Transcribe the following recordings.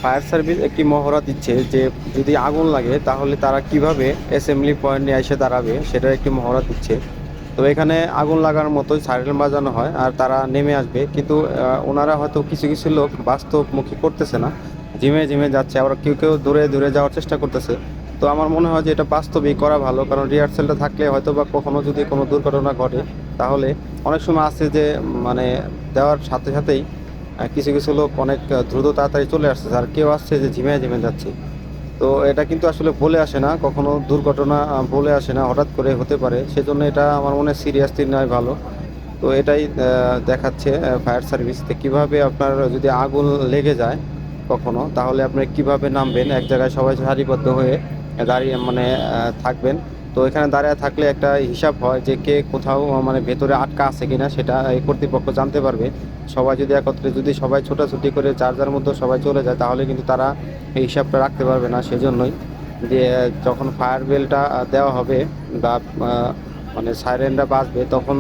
Fire service একটি মহড়া দিচ্ছে যে যদি আগুন লাগে তাহলে তারা কিভাবে অ্যাসেম্বলি পয়েন্টে এসে দাঁড়াবে, সেটার একটি মহড়া দিচ্ছে। তো এখানে আগুন লাগার মতোই সাইরেন বাজানো হয় আর তারা নেমে আসবে, কিন্তু ওনারা হয়তো কিছু কিছু লোক বাস্তবমুখী করতেছে না, ঝিমে ঝিমে যাচ্ছে, আবার কেউ কেউ দূরে দূরে যাওয়ার চেষ্টা করতেছে। তো আমার মনে হয় যে এটা বাস্তবিক করা ভালো, কারণ রিহার্সেলটা থাকলে হয়তো বা কখনো যদি কোনো দুর্ঘটনা ঘটে তাহলে অনেক সময় আছে যে মানে দেওয়ার সাথে সাথেই কিছু কিছু লোক অনেক দ্রুত তাড়াতাড়ি চলে আসছে, আর কেউ আসছে যে ঝিমে ঝিমে যাচ্ছে। তো এটা কিন্তু আসলে বলে আসে না, কখনো দুর্ঘটনা বলে আসে না, হঠাৎ করে হতে পারে, সেজন্য এটা আমার মনে হয় সিরিয়াসলি নেওয়াই ভালো। তো এটাই দেখাচ্ছে ফায়ার সার্ভিসতে কিভাবে আপনার যদি আগুন লেগে যায় কখনো, তাহলে আপনি কিভাবে নামবেন। এক জায়গায় সবাই সারিবদ্ধ হয়ে দাঁড়িয়ে মানে থাকবেন। তো এখানে দাঁড়িয়ে থাকলে একটা হিসাব হয় যে কে কোথাও মানে ভেতরে আটকা আছে কিনা, সেটা এই কর্তৃপক্ষ জানতে পারবে। সবাই যদি একত্রে যদি সবাই ছোটাছুটি করে যার যার মধ্যে সবাই চলে যায় তাহলে কিন্তু তারা এই হিসাবটা রাখতে পারবে না। সেজন্যই যে যখন ফায়ার বেলটা দেওয়া হবে বা মানে সাইরেনটা বাজবে, তখন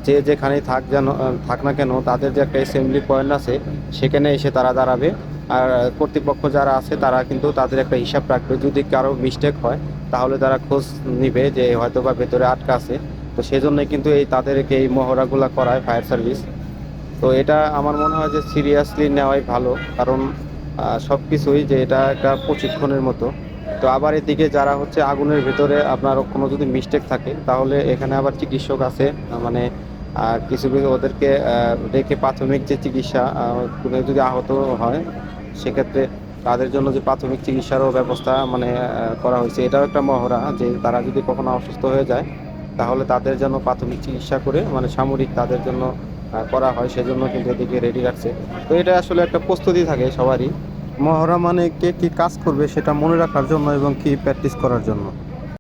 যে যেখানেই থাক যেন থাক না কেন তাদের যে একটা অ্যাসেম্বলি পয়েন্ট আছে সেখানে এসে তারা দাঁড়াবে। আর কর্তৃপক্ষ যারা আছে তারা কিন্তু তাদের একটা হিসাব রাখবে, যদি কারো মিস্টেক হয় তাহলে তারা খোঁজ নিবে যে হয়তো বা ভেতরে আটকা আছে। তো সেজন্যই কিন্তু তাদেরকে এই মহড়াগুলো করায় ফায়ার সার্ভিস। তো এটা আমার মনে হয় যে সিরিয়াসলি নেওয়াই ভালো, কারণ সব কিছুই যে এটা একটা প্রশিক্ষণের মতো। তো আবার এদিকে যারা হচ্ছে আগুনের ভেতরে আপনার কোনো যদি মিস্টেক থাকে তাহলে এখানে আবার চিকিৎসক আছে, মানে কিছু কিছু ওদেরকে রেখে প্রাথমিক যে চিকিৎসা, কোনো যদি আহত হয় সেক্ষেত্রে তাদের জন্য যে প্রাথমিক চিকিৎসারও ব্যবস্থা মানে করা হয়েছে। এটাও একটা মহড়া যে তারা যদি কখনো অসুস্থ হয়ে যায় তাহলে তাদের জন্য প্রাথমিক চিকিৎসা করে মানে সামরিক তাদের জন্য করা হয়, সেজন্য কিন্তু এদিকে রেডি রাখছে। তো এটা আসলে একটা প্রস্তুতি থাকে সবারই। মহড়া মানে কে কী কাজ করবে সেটা মনে রাখার জন্য এবং কি প্র্যাকটিস করার জন্য।